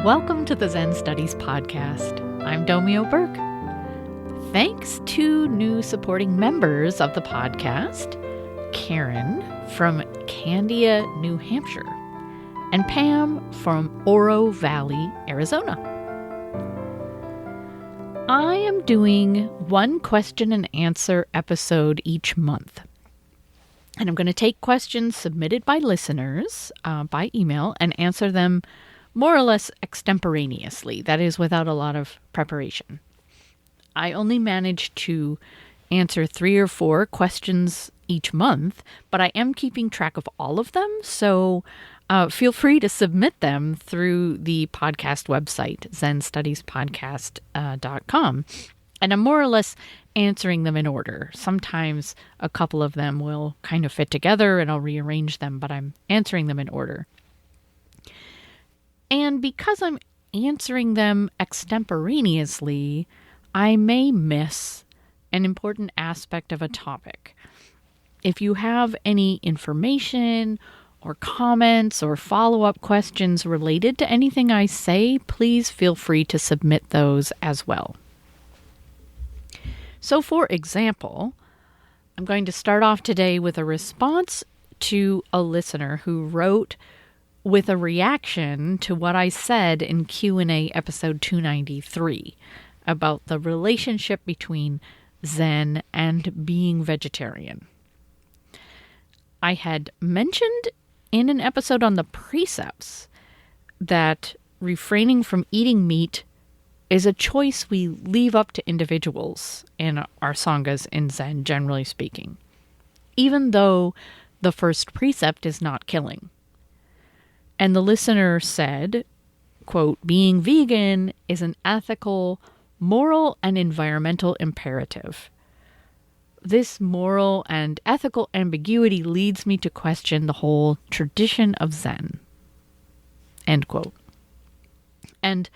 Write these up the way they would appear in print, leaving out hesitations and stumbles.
Welcome to the Zen Studies podcast. I'm Domio Burke. Thanks to new supporting members of the podcast, Karen from Candia, New Hampshire, and Pam from Oro Valley, Arizona. I am doing one question and answer episode each month. And I'm going to take questions submitted by listeners by email and answer them more or less extemporaneously, that is, without a lot of preparation. I only managed to answer 3 or 4 questions each month, but I am keeping track of all of them, so feel free to submit them through the podcast website, zenstudiespodcast.com. And I'm more or less answering them in order. Sometimes a couple of them will kind of fit together and I'll rearrange them, but I'm answering them in order. And because I'm answering them extemporaneously, I may miss an important aspect of a topic. If you have any information or comments or follow-up questions related to anything I say, please feel free to submit those as well. So for example, I'm going to start off today with a response to a listener who wrote with a reaction to what I said in Q&A episode 293 about the relationship between Zen and being vegetarian. I had mentioned in an episode on the precepts that refraining from eating meat is a choice we leave up to individuals in our sanghas in Zen, generally speaking, even though the first precept is not killing. And the listener said, quote, "Being vegan is an ethical, moral, and environmental imperative. This moral and ethical ambiguity leads me to question the whole tradition of Zen." End quote. And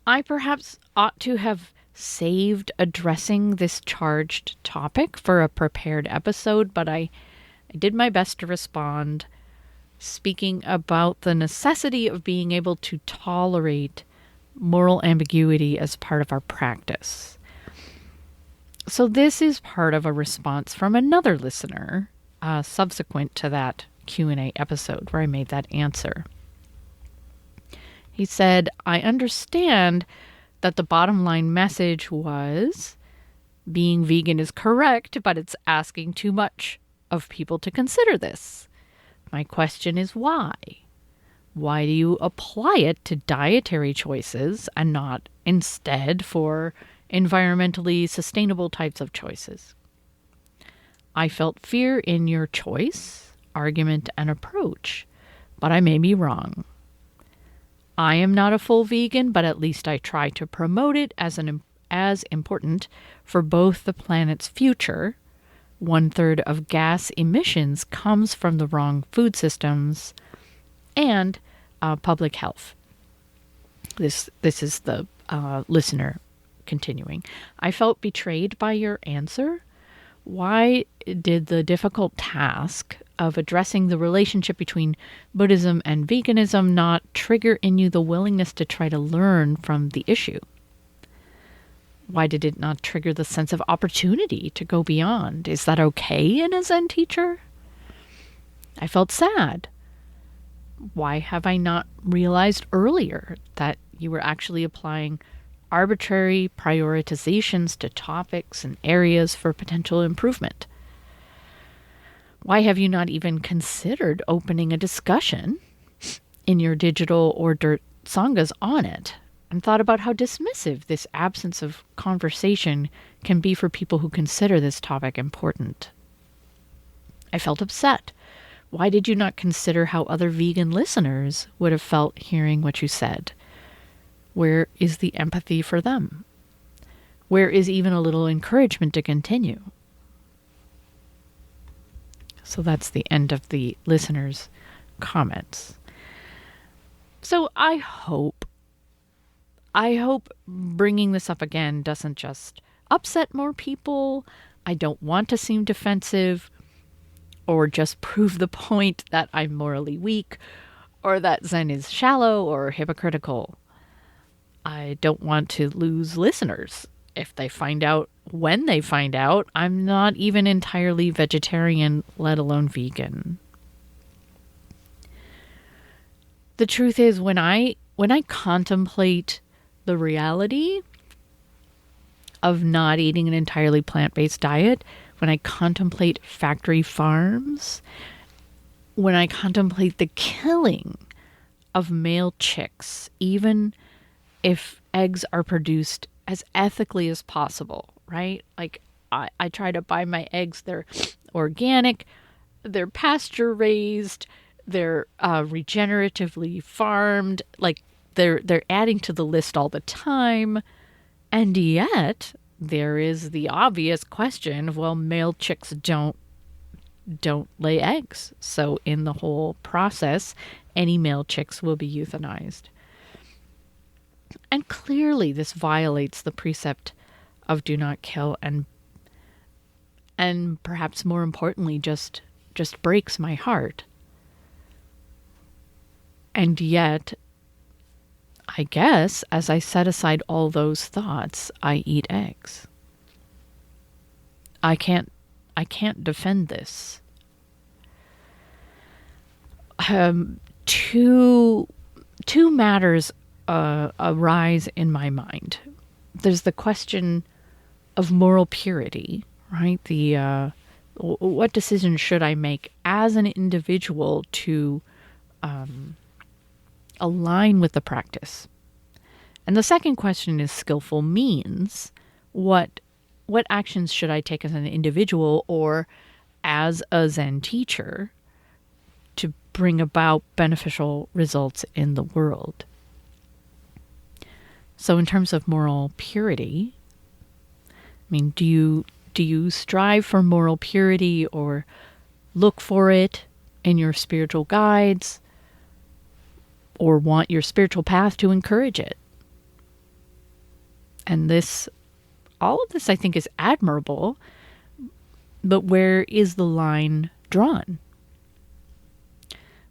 I perhaps ought to have saved addressing this charged topic for a prepared episode, but I did my best to respond, speaking about the necessity of being able to tolerate moral ambiguity as part of our practice. So this is part of a response from another listener subsequent to that Q&A episode where I made that answer. He said, "I understand that the bottom line message was being vegan is correct, but it's asking too much of people to consider this. My question is why? Why do you apply it to dietary choices and not instead for environmentally sustainable types of choices? I felt fear in your choice, argument, and approach, but I may be wrong. I am not a full vegan, but at least I try to promote it as important for both the planet's future. 1/3 of gas emissions comes from the wrong food systems, and public health." This is the listener continuing. "I felt betrayed by your answer. Why did the difficult task of addressing the relationship between Buddhism and veganism not trigger in you the willingness to try to learn from the issue? Why did it not trigger the sense of opportunity to go beyond? Is that okay in a Zen teacher? I felt sad. Why have I not realized earlier that you were actually applying arbitrary prioritizations to topics and areas for potential improvement? Why have you not even considered opening a discussion in your digital or dirt sanghas on it, and thought about how dismissive this absence of conversation can be for people who consider this topic important? I felt upset. Why did you not consider how other vegan listeners would have felt hearing what you said? Where is the empathy for them? Where is even a little encouragement to continue?" So that's the end of the listener's comments. So I hope bringing this up again doesn't just upset more people. I don't want to seem defensive or just prove the point that I'm morally weak or that Zen is shallow or hypocritical. I don't want to lose listeners. If they find out, when they find out, I'm not even entirely vegetarian, let alone vegan. The truth is, when I contemplate the reality of not eating an entirely plant-based diet, when I contemplate factory farms, when I contemplate the killing of male chicks, even if eggs are produced as ethically as possible, right? Like, I try to buy my eggs, they're organic, they're pasture raised, they're regeneratively farmed, like they're adding to the list all the time. And yet there is the obvious question of, well, male chicks don't lay eggs. So in the whole process, any male chicks will be euthanized. And clearly this violates the precept of do not kill, and perhaps more importantly, just breaks my heart. And yet, I guess, as I set aside all those thoughts, I eat eggs. I can't defend this. Two matters arise in my mind. There's the question of moral purity, right? What decision should I make as an individual to align with the practice? And the second question is skillful means. What actions should I take as an individual or as a Zen teacher to bring about beneficial results in the world? So in terms of moral purity, I mean, do you strive for moral purity or look for it in your spiritual guides, or want your spiritual path to encourage it? And all of this, I think, is admirable, but where is the line drawn?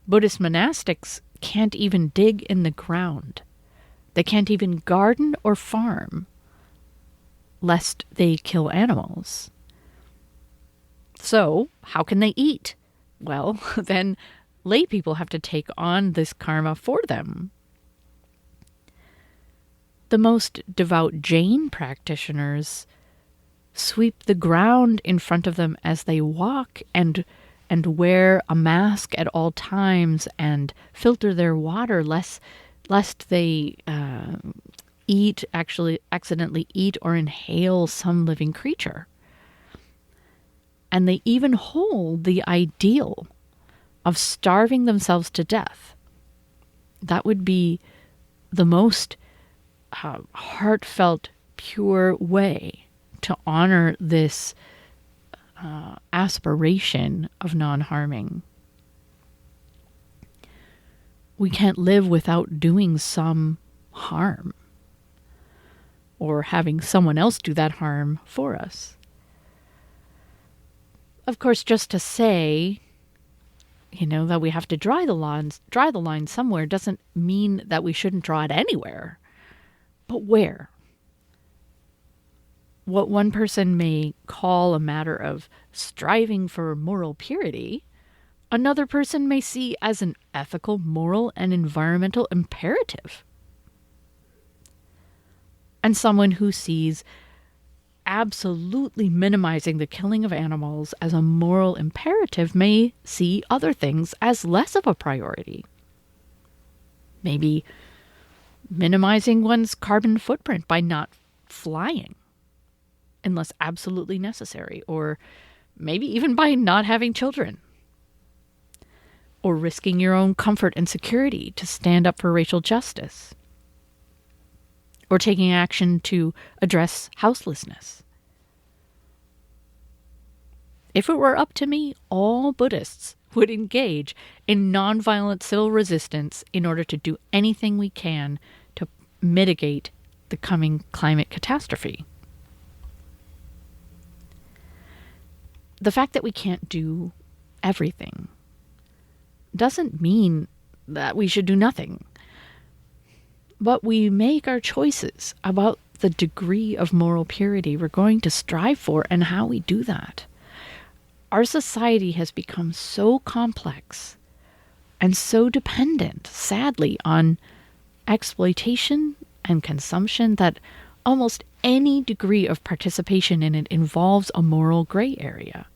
Buddhist monastics can't even dig in the ground. They can't even garden or farm, lest they kill animals. So, how can they eat? Well, then lay people have to take on this karma for them. The most devout Jain practitioners sweep the ground in front of them as they walk and wear a mask at all times and filter their water lest they accidentally eat or inhale some living creature. And they even hold the ideal of starving themselves to death. That would be the most heartfelt, pure way to honor this aspiration of non-harming. We can't live without doing some harm or having someone else do that harm for us. Of course, just to say, that we have to draw the line somewhere doesn't mean that we shouldn't draw it anywhere. But where? What one person may call a matter of striving for moral purity, another person may see as an ethical, moral, and environmental imperative. And someone who sees absolutely minimizing the killing of animals as a moral imperative may see other things as less of a priority. Maybe minimizing one's carbon footprint by not flying unless absolutely necessary, or maybe even by not having children, or risking your own comfort and security to stand up for racial justice, or taking action to address houselessness. If it were up to me, all Buddhists would engage in nonviolent civil resistance in order to do anything we can to mitigate the coming climate catastrophe. The fact that we can't do everything doesn't mean that we should do nothing. But we make our choices about the degree of moral purity we're going to strive for and how we do that. Our society has become so complex and so dependent, sadly, on exploitation and consumption that almost any degree of participation in it involves a moral gray area.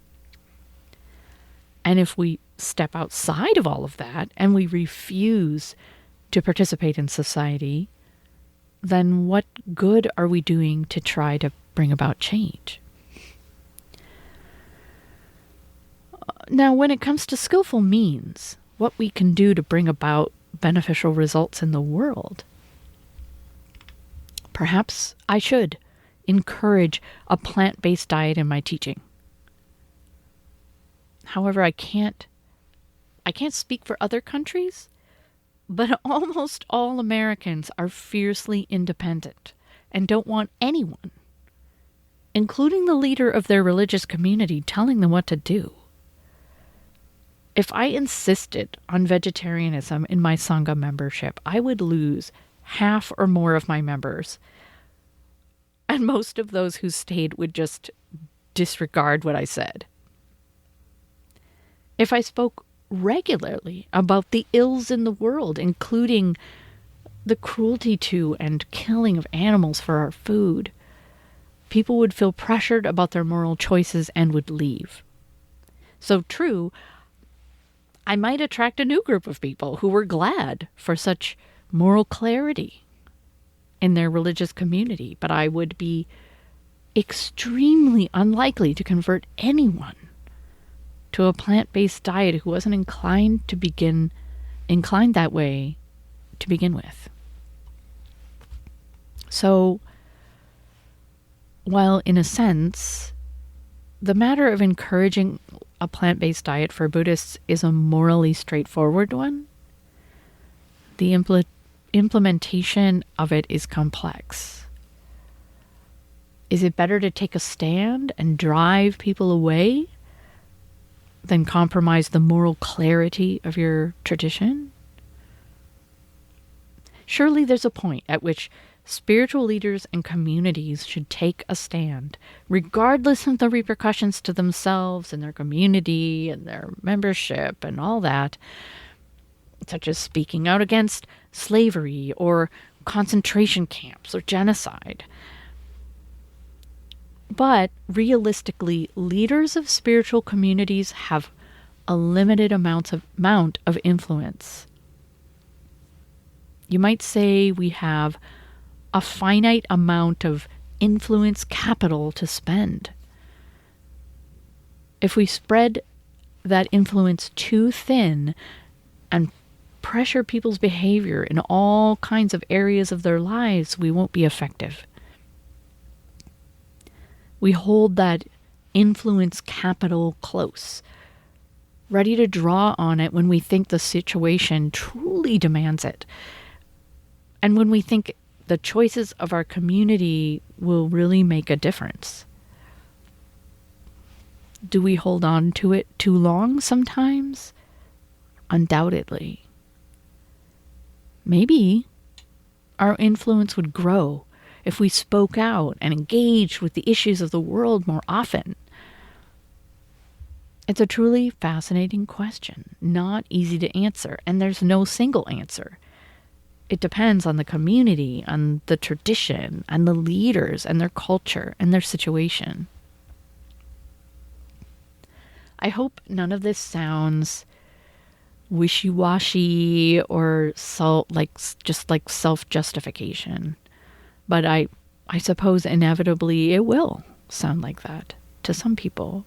And if we step outside of all of that and we refuse to participate in society, then what good are we doing to try to bring about change? Now, when it comes to skillful means, what we can do to bring about beneficial results in the world, perhaps I should encourage a plant-based diet in my teaching. However, I can't speak for other countries, but almost all Americans are fiercely independent and don't want anyone, including the leader of their religious community, telling them what to do. If I insisted on vegetarianism in my Sangha membership, I would lose half or more of my members. And most of those who stayed would just disregard what I said. If I spoke regularly about the ills in the world, including the cruelty to and killing of animals for our food, people would feel pressured about their moral choices and would leave. So true, I might attract a new group of people who were glad for such moral clarity in their religious community, but I would be extremely unlikely to convert anyone to a plant-based diet who wasn't inclined that way to begin with. So, while in a sense, the matter of encouraging a plant-based diet for Buddhists is a morally straightforward one, the implementation of it is complex. Is it better to take a stand and drive people away than compromise the moral clarity of your tradition? Surely there's a point at which spiritual leaders and communities should take a stand, regardless of the repercussions to themselves and their community and their membership and all that, such as speaking out against slavery or concentration camps or genocide. But realistically, leaders of spiritual communities have a limited amount of influence. You might say we have a finite amount of influence capital to spend. If we spread that influence too thin and pressure people's behavior in all kinds of areas of their lives, we won't be effective. We hold that influence capital close, ready to draw on it when we think the situation truly demands it, and when we think the choices of our community will really make a difference. Do we hold on to it too long sometimes? Undoubtedly. Maybe our influence would grow if we spoke out and engaged with the issues of the world more often. It's a truly fascinating question, not easy to answer, and there's no single answer. It depends on the community, on the tradition, and the leaders, and their culture, and their situation. I hope none of this sounds wishy-washy or just like self-justification. But I suppose inevitably it will sound like that to some people.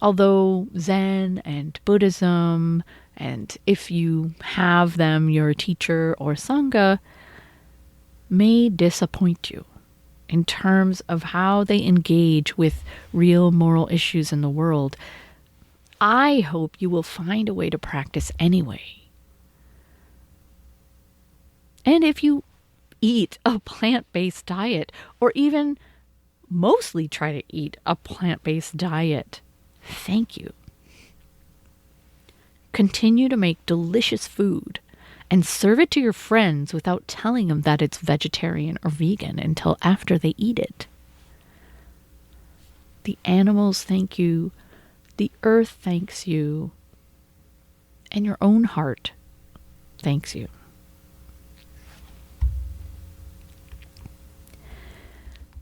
Although Zen and Buddhism, and if you have them, your teacher or Sangha, may disappoint you in terms of how they engage with real moral issues in the world, I hope you will find a way to practice anyway. And if you eat a plant-based diet, or even mostly try to eat a plant-based diet, thank you. Continue to make delicious food and serve it to your friends without telling them that it's vegetarian or vegan until after they eat it. The animals thank you, the earth thanks you, and your own heart thanks you.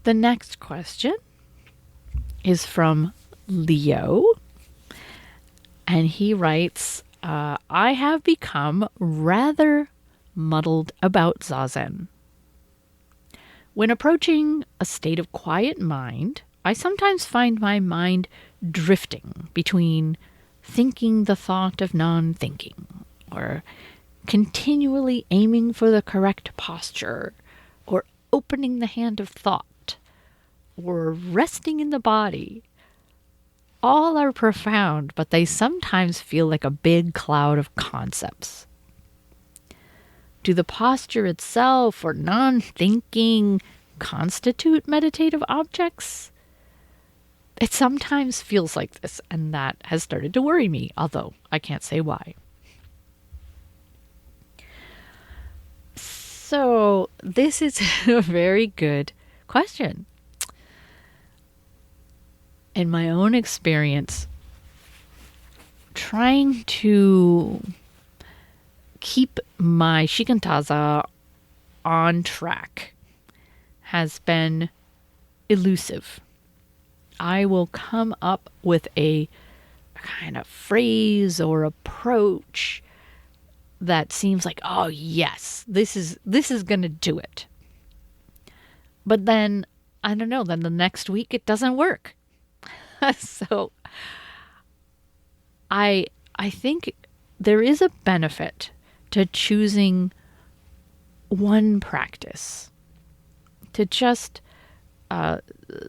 The next question is from Leo, and he writes, I have become rather muddled about Zazen. When approaching a state of quiet mind, I sometimes find my mind drifting between thinking the thought of non-thinking, or continually aiming for the correct posture, or opening the hand of thought, or resting in the body. All are profound, but they sometimes feel like a big cloud of concepts. Do the posture itself or non-thinking constitute meditative objects? It sometimes feels like this, and that has started to worry me, although I can't say why. So, this is a very good question. In my own experience, trying to keep my Shikantaza on track has been elusive. I will come up with a kind of phrase or approach that seems like, oh yes, this is going to do it. But then, I don't know, then the next week it doesn't work. So I think there is a benefit to choosing one practice, to just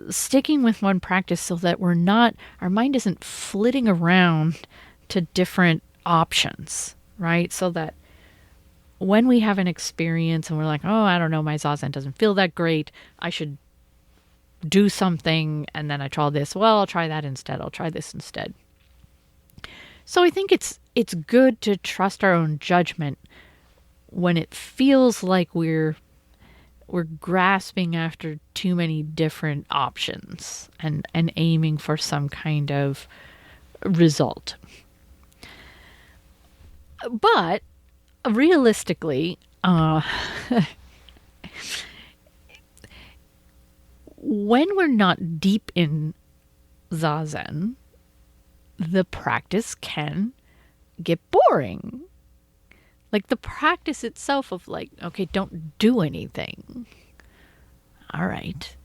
sticking with one practice so that our mind isn't flitting around to different options, right? So that when we have an experience and we're like, oh, I don't know, my Zazen doesn't feel that great, I should do something, and then I try this. Well, I'll try that instead. I'll try this instead. So I think it's good to trust our own judgment when it feels like we're grasping after too many different options and aiming for some kind of result. But realistically, when we're not deep in Zazen, the practice can get boring. Like the practice itself of like, okay, don't do anything. All right.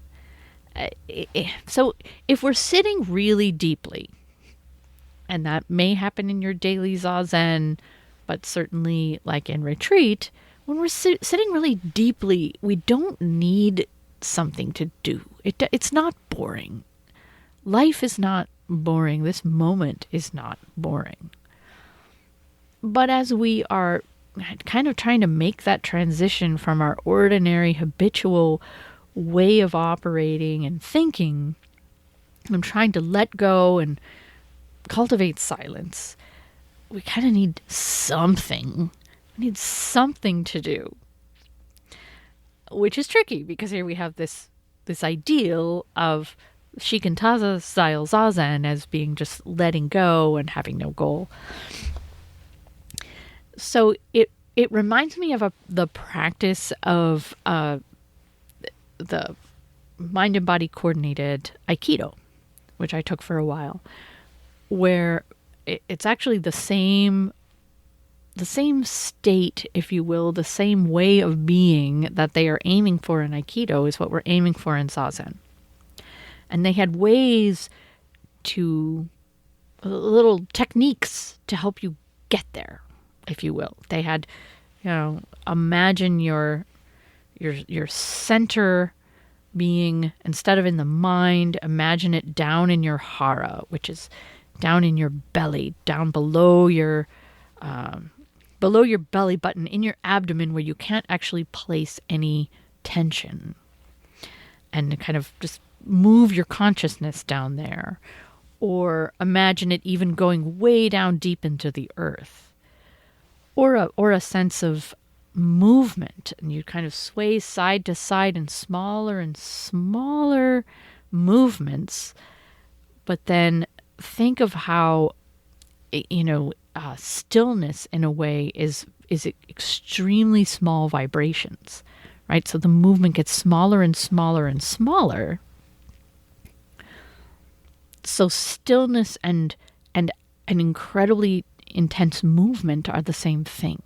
So if we're sitting really deeply, and that may happen in your daily Zazen, but certainly like in retreat, when we're sitting really deeply, we don't need something to do. It's not boring. Life is not boring. This moment is not boring. But as we are kind of trying to make that transition from our ordinary habitual way of operating and thinking, and trying to let go and cultivate silence, we kind of need something. We need something to do. Which is tricky because here we have this ideal of Shikantaza style Zazen as being just letting go and having no goal. So it reminds me of the practice of the mind and body coordinated Aikido, which I took for a while, where it's actually the same state, if you will, the same way of being that they are aiming for in Aikido is what we're aiming for in Zazen. And they had ways little techniques to help you get there, if you will. They had, imagine your center being, instead of in the mind, imagine it down in your hara, which is down in your belly, down below your belly button, in your abdomen, where you can't actually place any tension, and kind of just move your consciousness down there. Or imagine it even going way down deep into the earth. or a sense of movement, and you kind of sway side to side in smaller and smaller movements. But then think of how, stillness in a way is extremely small vibrations, right? So the movement gets smaller and smaller and smaller. So stillness and an incredibly intense movement are the same thing.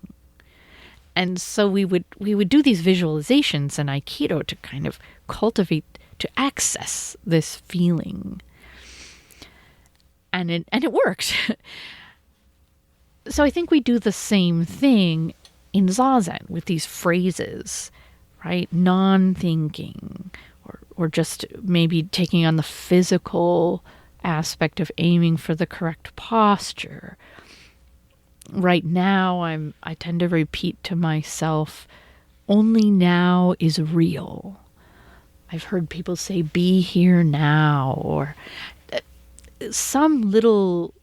And so we would do these visualizations in Aikido to kind of cultivate, to access this feeling. And it worked. So I think we do the same thing in Zazen with these phrases, right? Non-thinking, or just maybe taking on the physical aspect of aiming for the correct posture. Right now, I tend to repeat to myself, only now is real. I've heard people say, be here now, or some little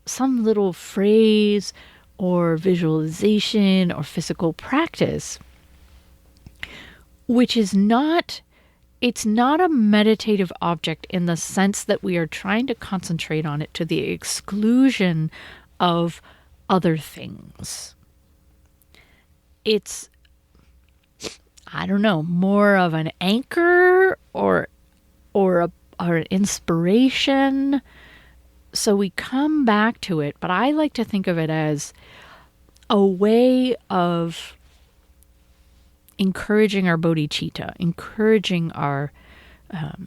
phrase or visualization or physical practice, which is not, it's not a meditative object in the sense that we are trying to concentrate on it to the exclusion of other things. It's, I don't know, more of an anchor or an inspiration. So we come back to it, but I like to think of it as a way of encouraging our bodhicitta, encouraging our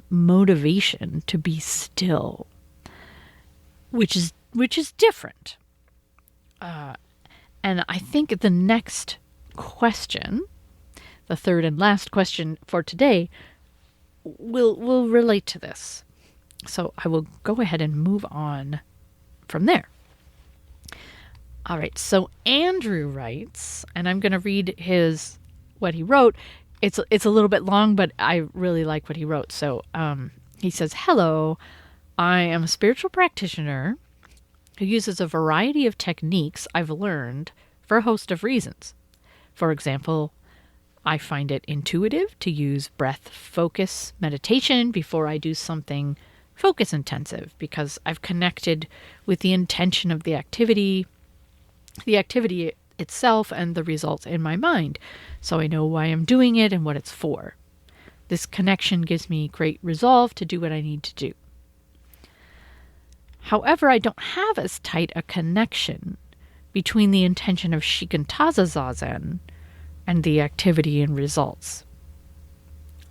motivation to be still, which is different. And I think the next question, the third and last question for today, will relate to this. So I will go ahead and move on from there. All right, so Andrew writes, and I'm going to read what he wrote. It's a little bit long, but I really like what he wrote. So he says, "Hello, I am a spiritual practitioner who uses a variety of techniques I've learned for a host of reasons. For example, I find it intuitive to use breath focus meditation before I do something focus intensive because I've connected with the intention of the activity itself and the results in my mind, so I know why I'm doing it and what it's for. This connection gives me great resolve to do what I need to do. However, I don't have as tight a connection between the intention of Shikantaza Zazen and the activity and results.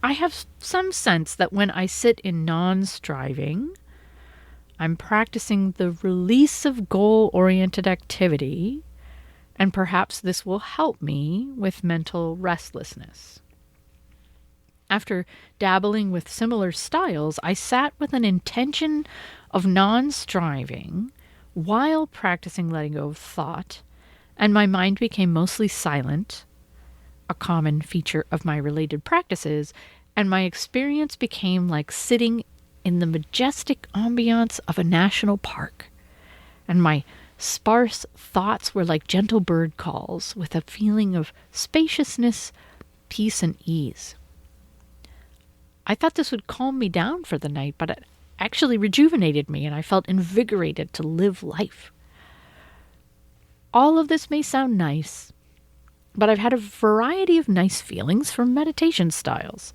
I have some sense that when I sit in non-striving, I'm practicing the release of goal-oriented activity, and perhaps this will help me with mental restlessness. After dabbling with similar styles, I sat with an intention of non-striving while practicing letting go of thought, and my mind became mostly silent, a common feature of my related practices, and my experience became like sitting in the majestic ambiance of a national park, and my sparse thoughts were like gentle bird calls with a feeling of spaciousness, peace, and ease. I thought this would calm me down for the night, but it actually rejuvenated me, and I felt invigorated to live life. All of this may sound nice, but I've had a variety of nice feelings from meditation styles.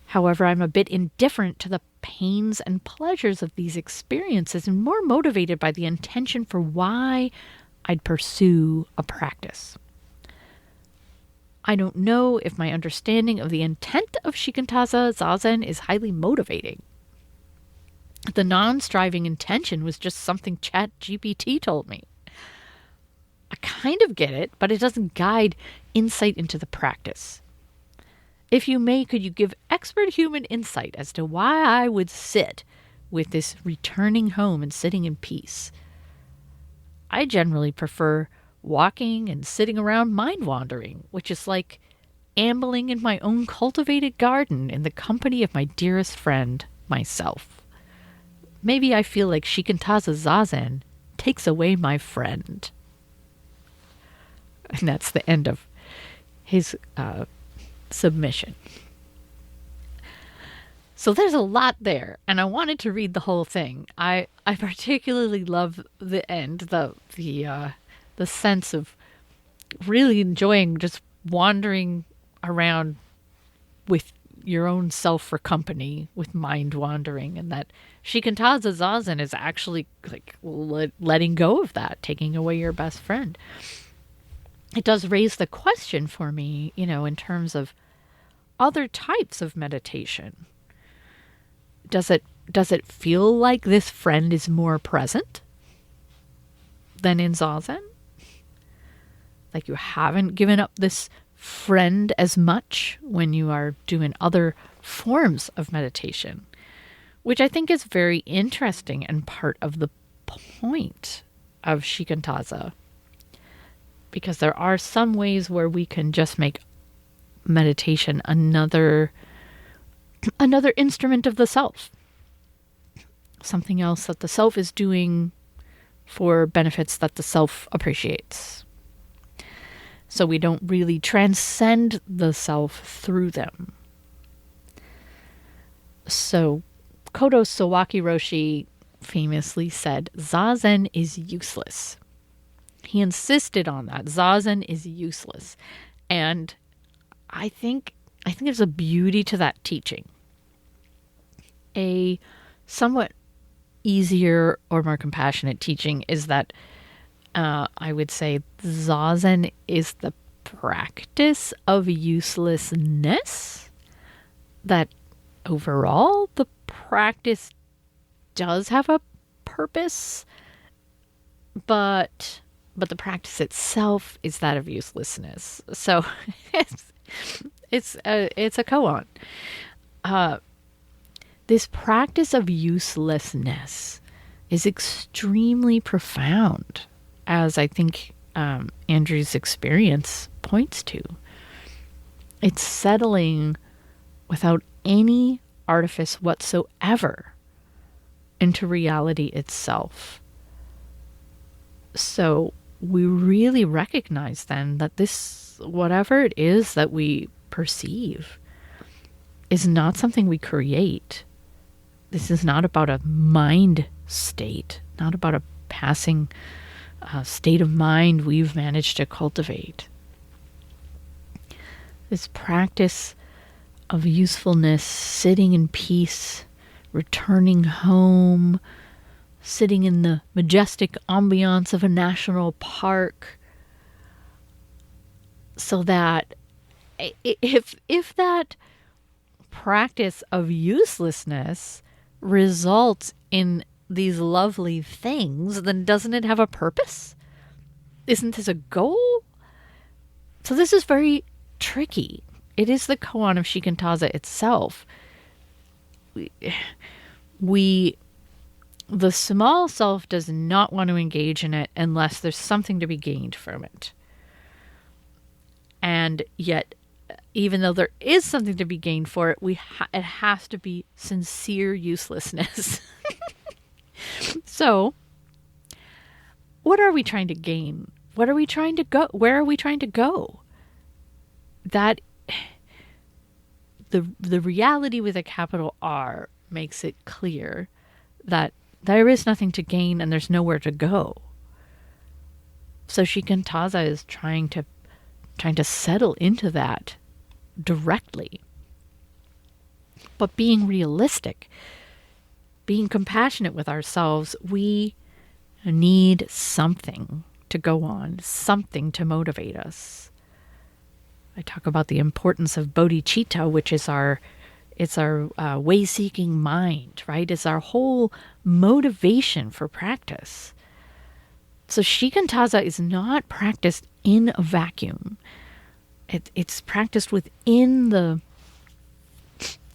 However, I'm a bit indifferent to the pains and pleasures of these experiences and more motivated by the intention for why I'd pursue a practice. I don't know if my understanding of the intent of Shikantaza Zazen is highly motivating. The non-striving intention was just something ChatGPT told me. I kind of get it, but it doesn't guide insight into the practice. If you may, could you give expert human insight as to why I would sit with this returning home and sitting in peace? I generally prefer walking and sitting around mind wandering, which is like ambling in my own cultivated garden in the company of my dearest friend, myself. Maybe I feel like Shikantaza Zazen takes away my friend. And that's the end of his submission. So there's a lot there, and I wanted to read the whole thing. I particularly love the end, the sense of really enjoying just wandering around with your own self for company, with mind wandering, and that Shikantaza Zazen is actually like letting go of that, taking away your best friend. It does raise the question for me, in terms of other types of meditation. Does it feel like this friend is more present than in Zazen? Like you haven't given up this friend as much when you are doing other forms of meditation, which I think is very interesting and part of the point of Shikantaza. Because there are some ways where we can just make meditation another instrument of the self. Something else that the self is doing for benefits that the self appreciates. So we don't really transcend the self through them. So Kodo Sawaki Roshi famously said, Zazen is useless. He insisted on that. Zazen is useless. And I think there's a beauty to that teaching. A somewhat easier or more compassionate teaching is that I would say Zazen is the practice of uselessness. That overall the practice does have a purpose, but the practice itself is that of uselessness. So it's a koan. This practice of uselessness is extremely profound, as I think Andrew's experience points to. It's settling without any artifice whatsoever into reality itself. So we really recognize then that this, whatever it is that we perceive, is not something we create. This is not about a mind state, not about a passing state of mind we've managed to cultivate. This practice of usefulness, sitting in peace, returning home, sitting in the majestic ambiance of a national park, so that if that practice of uselessness results in these lovely things, then doesn't it have a purpose? Isn't this a goal? So this is very tricky. It is the koan of Shikantaza itself. The small self does not want to engage in it unless there's something to be gained from it. And yet, even though there is something to be gained for it, it has to be sincere uselessness. So, what are we trying to gain? What are we trying to go? Where are we trying to go? That the reality with a capital R makes it clear that there is nothing to gain and there's nowhere to go. So Shikantaza is trying to settle into that directly. But being realistic, being compassionate with ourselves, we need something to go on, something to motivate us. I talk about the importance of bodhicitta, which is our way-seeking mind, right? It's our whole motivation for practice. So Shikantaza is not practiced in a vacuum. It's practiced within the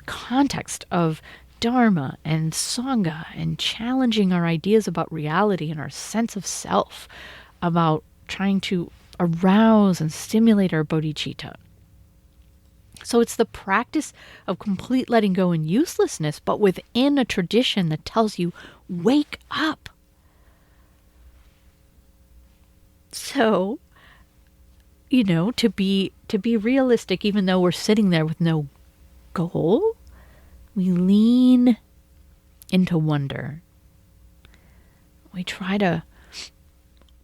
context of Dharma and Sangha and challenging our ideas about reality and our sense of self, about trying to arouse and stimulate our bodhicitta. So it's the practice of complete letting go and uselessness, but within a tradition that tells you, wake up. So to be realistic, even though we're sitting there with no goal, we lean into wonder. We try to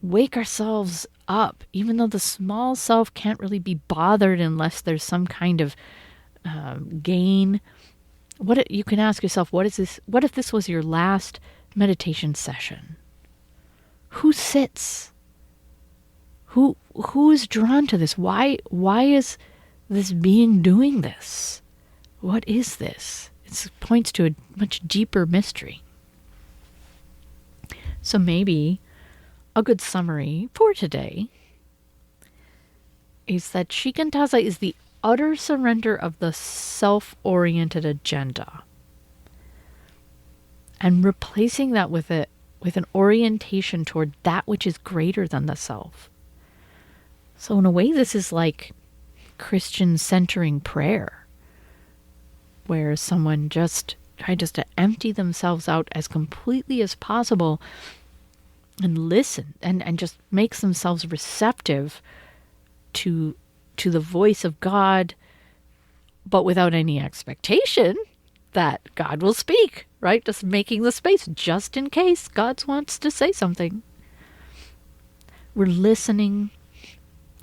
wake ourselves up, even though the small self can't really be bothered unless there's some kind of gain. You can ask yourself, what is this? What if this was your last meditation session? Who sits? Who is drawn to this? Why is this being doing this? What is this? It points to a much deeper mystery. So maybe a good summary for today is that Shikantaza is the utter surrender of the self-oriented agenda, and replacing that with an orientation toward that which is greater than the self. So in a way, this is like Christian centering prayer, where someone just tries to empty themselves out as completely as possible and listen and just makes themselves receptive to the voice of God, but without any expectation that God will speak, right? Just making the space just in case God wants to say something. We're listening,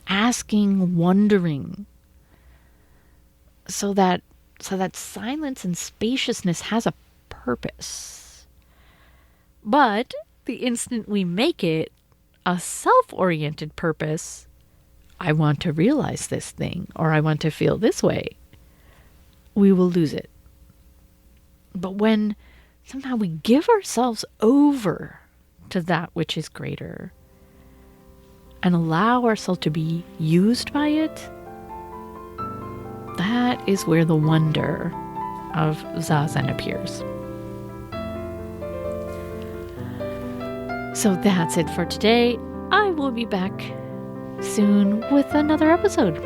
asking, wondering, so that silence and spaciousness has a purpose. But the instant we make it a self-oriented purpose, I want to realize this thing, or I want to feel this way, we will lose it. But when somehow we give ourselves over to that which is greater and allow ourselves to be used by it, that is where the wonder of Zazen appears. So that's it for today. I will be back soon with another episode.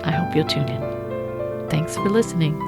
I hope you'll tune in. Thanks for listening.